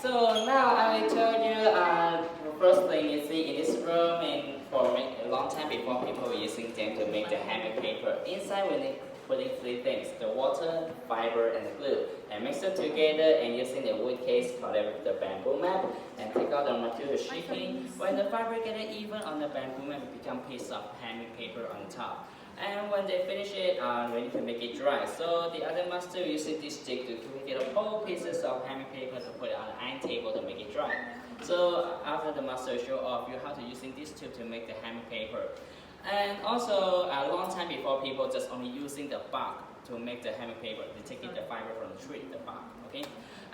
So now I will tell you the first thing you see in this room and for a long time before people were using them to make the hammock paper. Inside we need putting three things, the water, fiber and the glue. And mix them together and using the wood case covered with the bamboo mat and take out the material sheeting. When the fiber get even on the bamboo mat, it become piece of hammock paper on top. And when they finish it, we need to make it dry. So the other master using this stick to get a whole pieces of hammock paper to put it on the iron table to make it dry. So after the master show off you how to using this tube to make the hammock paper. And also a long time before people just only using the bark to make the hammock paper. They take the fiber from the tree, the bark. Okay.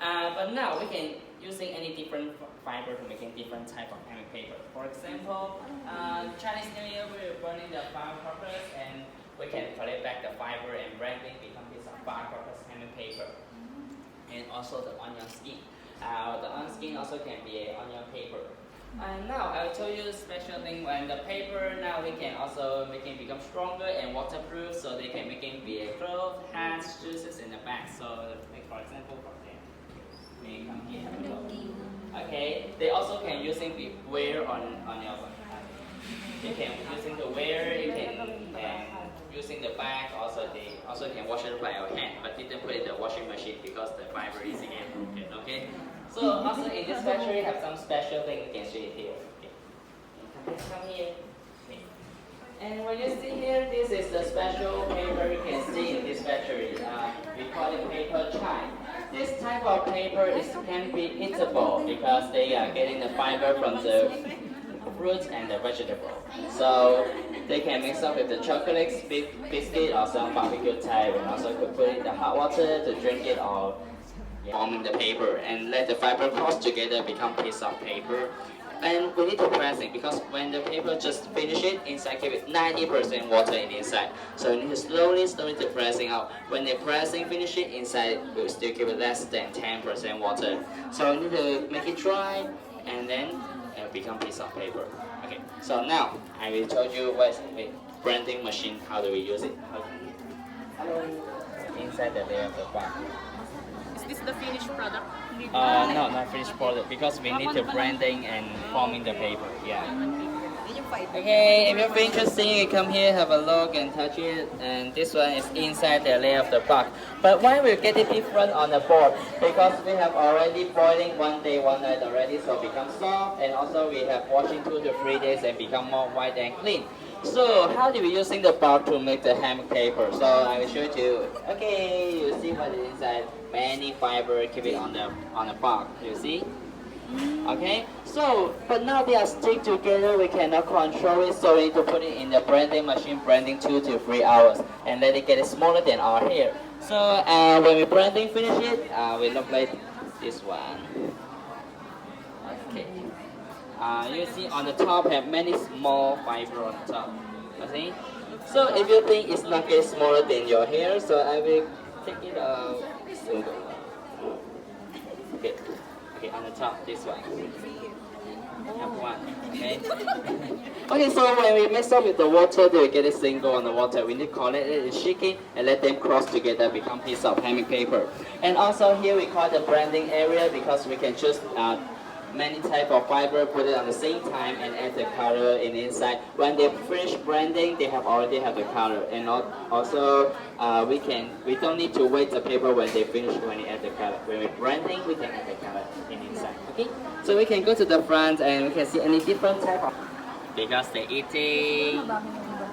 But now we can using any different fiber to making different type of hammock paper. For example, Chinese New Year we're burning the firecrackers and we can collect back the fiber and branding become piece of firecrackers hammock paper. And also the onion skin. The onion skin also can be an onion paper. And now I'll tell you a special thing when the paper now we can also make it become stronger and waterproof so they can make it be a clothes, hats, shoes in the back. So like for example for them, they come here. Okay, they also can using the wear on your you can using the wear, you can and using the bag also they also can wash it by your hand but didn't put it in the washing machine because the fiber is again broken. Okay. So also in this factory have some special thing you can see it here. Okay. Come here. Okay. And when you see here, this is the special paper you can see in this factory. We call it paper chine. This type of paper can be eatable because they are getting the fiber from the fruits and the vegetable. So they can mix up with the chocolates, biscuit or some barbecue type and also could put it in the hot water to drink it or forming the paper and let the fiber cross together become piece of paper. And we need to press it because when the paper just finish it, inside keep it 90% water in the inside. So you need to slowly to pressing out. When the pressing finish it, inside will still keep it less than 10% water. So you need to make it dry and then it become piece of paper. Okay, so now I will show you what's the branding machine, how do we use it. Hello. Inside the layer of the bar. Is this the finished product? No, not finished product because we need to branding and forming the paper. Yeah. Okay, if you're interested, you come here, have a look and touch it. And this one is inside the layer of the bark. But why we get it different on the board? Because we have already boiling 1 day, 1 night already, so become soft. And also we have washing 2 to 3 days and become more white and clean. So how do we using the bark to make the hammock paper? So I will show you. Okay, you see what is inside. Many fiber keep it on the bark. You see? Okay. So but now they are stick together. We cannot control it. So we need to put it in the branding machine, branding 2 to 3 hours, and let it get smaller than our hair. So when we branding finish it, we look like this one. Okay. You see on the top have many small fiber on the top. Okay. So if you think it's not getting smaller than your hair, so I will take it single. Okay. Okay, on the top this one. Have one. Okay. Okay, so when we mix up with the water, they will get it single on the water. We need to collect it, shaking, and let them cross together, become piece of hammock paper. And also here we call the branding area because we can choose many type of fiber, put it on the same time and add the color in the inside. When they finish branding, they already have the color. And also we don't need to wait the paper when they finish when they add the color. When we're branding, we can add the color in the inside. Okay, so we can go to the front and we can see any different type of because they're eating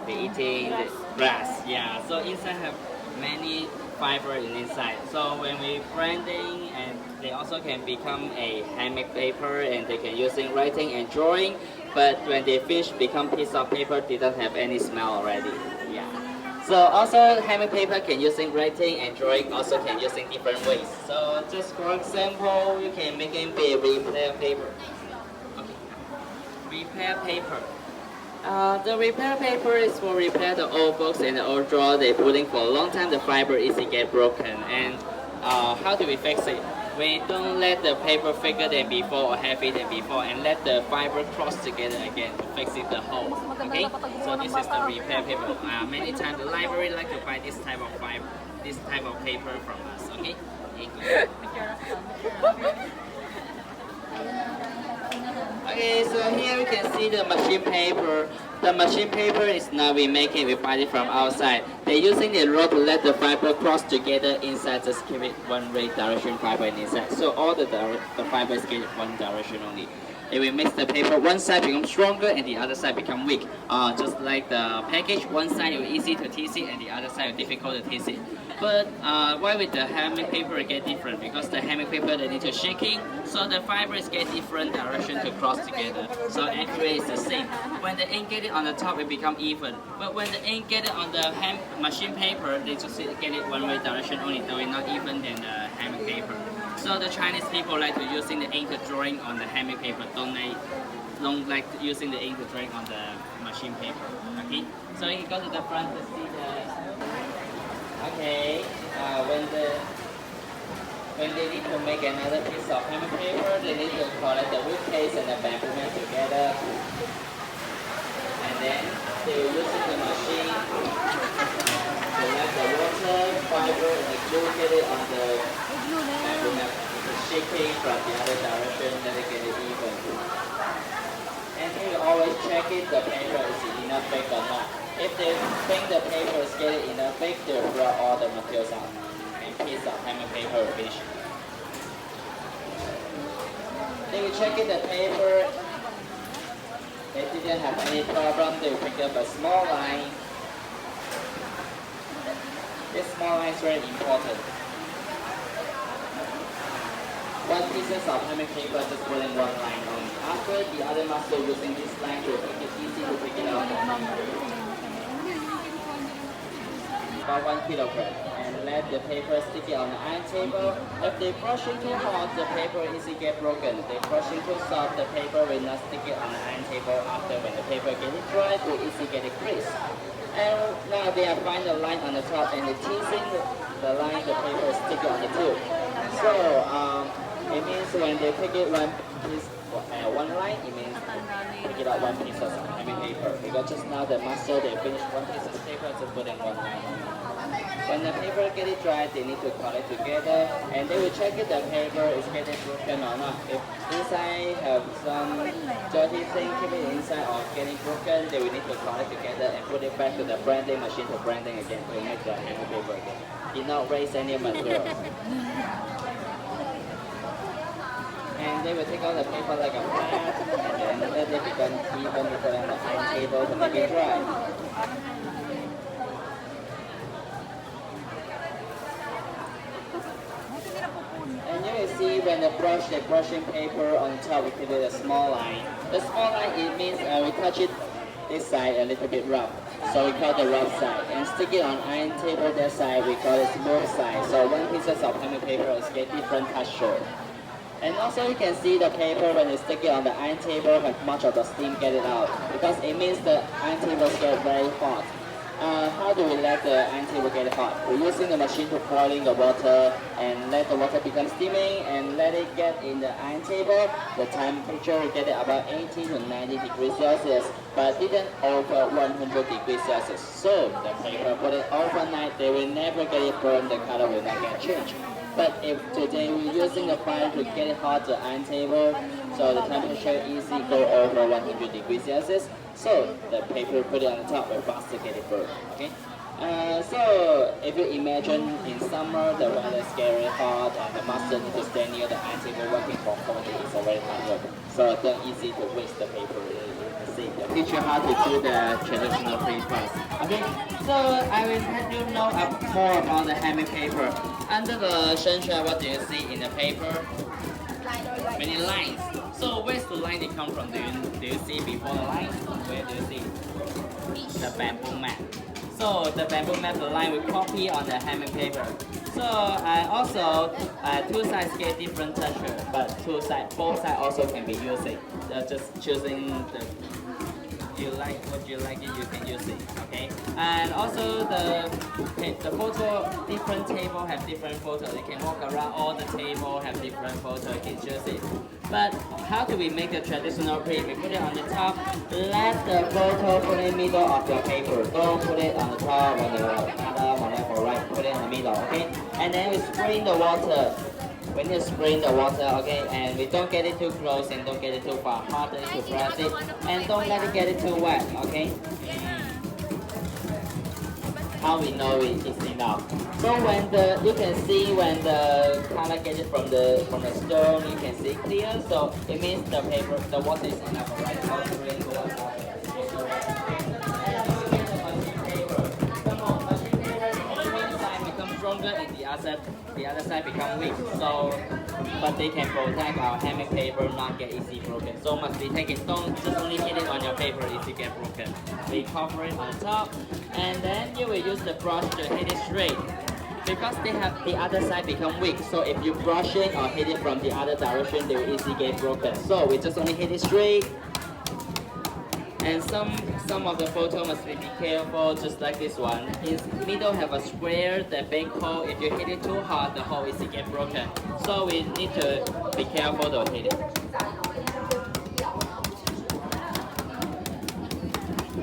the grass. Yeah, so inside have many fiber in inside. So when we branding and they also can become a hammock paper and they can use in writing and drawing. But when they finish become piece of paper, they don't have any smell already. Yeah. So also hammock paper can use in writing and drawing also can use in different ways. So just for example, you can make it be repair paper. Okay. Repair paper. The repair paper is for repair the old books and the old drawer. They putting for a long time. The fiber easily get broken. And how do we fix it? We don't let the paper thicker than before or heavier than before, and let the fiber cross together again to fix it the hole. Okay. So this is the repair paper. Many times the library like to buy this type of fiber, this type of paper from us. Okay. Thank you. can see the machine paper. The machine paper is not we make it, we buy it from outside. They're using the rope to let the fiber cross together inside, just keep it one way direction fiber inside. So all the fibers get one direction only. If we mix the paper, one side becomes stronger and the other side become weak. Just like the package, one side is easy to tease it and the other side is difficult to tease it. But why with the handmade paper get different? Because the handmade paper they need to shaking, so the fibers get different direction to cross together. So actually it's the same. When the ink get it on the top, it become even. But when the ink get it on the hand machine paper, they just get it one way direction only, so it's not even than the handmade paper. So the Chinese people like to using the ink drawing on the handmade paper, don't like using the ink drawing on the machine paper. Okay, so you go to the front to see the. Okay, when they need to make another piece of handmade paper, they need to collect the wood case and the bamboo mat together, and then they will use the machine to let the water, fiber, and the glue get it on the bamboo mat. Shaking from the other direction, let it get it even. And you always check it, the paper is enough big or not. If they think the paper is getting enough big, they'll throw all the materials out and piece of handmade paper will finish. They will check it, the paper. If they didn't have any problem, they will pick up a small line. This small line is very important. One pieces of handmade paper, just put in one line only. After the other master using this line to make it easy to pick it out. About 1 kilogram, and let the paper stick it on the iron table. If they brushing too hard, the paper easily get broken. If they brushing too soft, the paper will not stick it on the iron table. After when the paper get it dry, they easily get it creased. And now they have find the line on the top and the teasing the line, the paper is sticky on the tube. So it means when they pick it one piece, one line, it means pick it out one piece of handmade paper. Because just now the master they finished one piece of the paper, just put in one line. When the paper get it dry, they need to collect together, and they will check if the paper is getting broken or not. If inside have some dirty thing, keep it inside or getting broken, they will need to collect together and put it back to the branding machine to branding again to make the handmade paper again. Did not waste any materials. And they will take out the paper like a flat, and then let it become even to put on the iron table to make it dry. And you will see when the brushing paper on top, we create a small line. The small line, it means we touch it this side a little bit rough. So we call the rough side. And stick it on iron table that side, we call it smooth side. So one piece of handmade paper is get different texture. And also you can see the paper when you stick it on the iron table, have much of the steam get it out. Because it means the iron tables get very hot. How do we let the iron table get hot? We're using the machine to boiling the water and let the water become steaming and let it get in the iron table. The temperature will get it about 80 to 90 degrees Celsius, but didn't over 100 degrees Celsius. So the paper put it overnight, they will never get it burned, the color will not get changed. But if today we're using the fire to get it hot to iron table, so the temperature easily go over 100 degrees Celsius. So the paper put it on the top will faster get it burned. Okay. So if you imagine in summer the weather is very hot and the master needs to stand near the iron table working for 4 days, it's a very hard work. So it's not easy to waste the paper. Teach you how to do the traditional free press. Okay, so I will let you know more about the handmade paper. Under the sunshine, what do you see in the paper? Many lines. So where's the line they come from? Do you see before the line? Where do you see? The bamboo mat. So the bamboo mat, the line we copy on the handmade paper. So also two sides get different texture, but both sides also can be using. Just choosing what you like it, you can use it. Okay. And also the photo, different table have different photos. You can walk around all the table have different photos. You can choose it. But how do we make the traditional print? We put it on the top. Let the photo put in the middle of your paper. Don't put it on the top on the other, on left or right. Put it in the middle. Okay. And then we spray the water. we need to spray the water, okay? And we don't get it too close and don't get it too far. Hard to press it, and don't let it get it too wet, okay? How we know it is enough? So when you can see when the color gets it from the stone, you can see clear. So it means the water is enough, alright? So spray the water. Stronger and the other side become weak. So, but they can protect our handmade paper not get easy broken. So must be taken. Don't just only hit it on your paper if you get broken. We cover it on top, and then you will use the brush to hit it straight. Because they have the other side become weak. So if you brush it or hit it from the other direction, they will easily get broken. So we just only hit it straight. And some of the photo must be careful, just like this one. In middle have a square, the big hole. If you hit it too hard, the hole is get broken. So we need to be careful to hit it.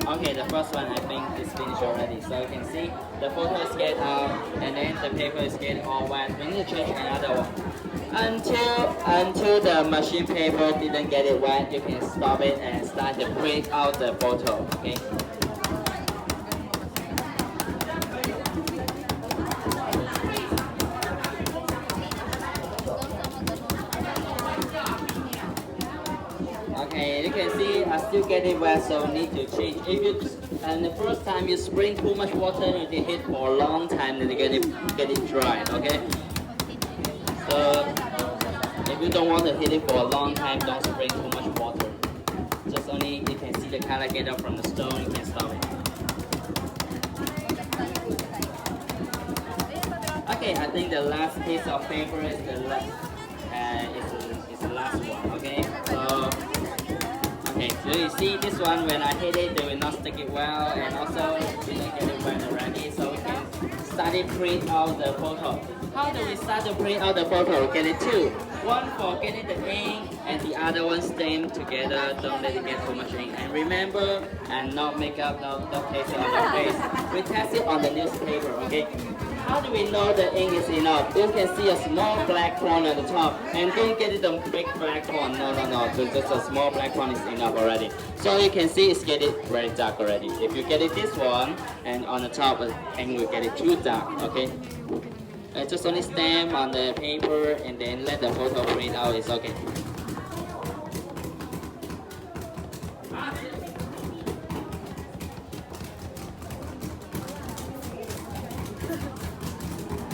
Okay, the first one I think is finished already. So you can see the photo is get out, and then the paper is getting all wet. We need to change another one. Until the machine paper didn't get it wet, you can stop it and start to print out the photo. Okay. Okay, you can see I still get it wet, so need to change. If you and the first time you spring too much water, you hit for a long time, then you get it dry. Okay. So if you don't want to hit it for a long time, don't spray too much water. Just only you can see the color get up from the stone, you can stop it. Okay, I think the last piece of paper is the last one. Okay, so you see this one when I hit it, they will not stick it well, and also we don't get it wet already. So we can start to print out the photo. How do we start to print out the photo? We get it two. One for getting the ink, and the other one stamp together. Don't let it get too much ink. And remember, and not makeup, not paste it on your face. We test it on the newspaper, okay? How do we know the ink is enough? You can see a small black point at the top, and don't get it a big black point. No. So just a small black point is enough already. So you can see it's getting very dark already. If you get it this one, and on the top, ink will get it too dark, okay? Just only stamp on the paper and then let the photo print out, it's okay.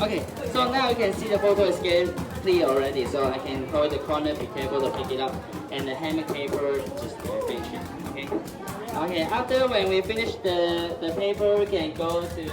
Okay, so now you can see the photo is getting clear already, so I can hold the corner, be careful to pick it up, and the handmade paper, just finish it, okay? Okay, after when we finish the paper, we can go to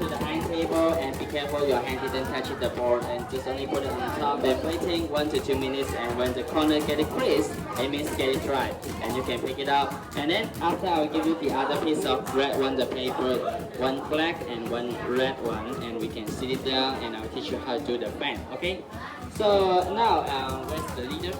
the iron table and be careful your hand didn't touch the board, and just only put it on top and waiting 1 to 2 minutes, and when the corner get it crisp, it means get it dry, and you can pick it up. And then after I'll give you the other piece of red one, the paper, one black and one red one, and we can sit it down and I'll teach you how to do the fan, okay? So now, where's the leader?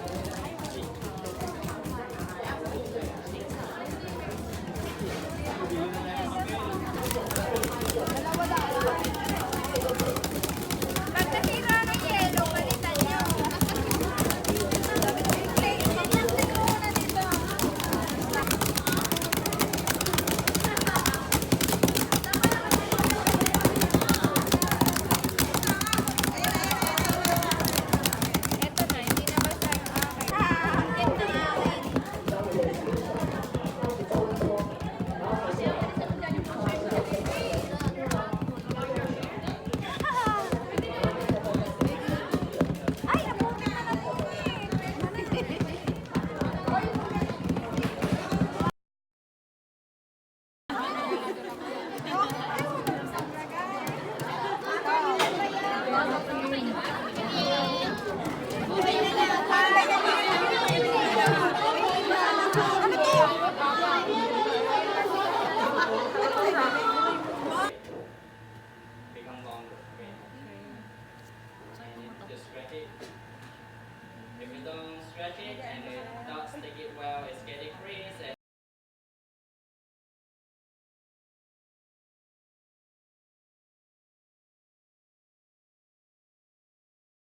If you don't stretch it and not stick it well, it's getting creased.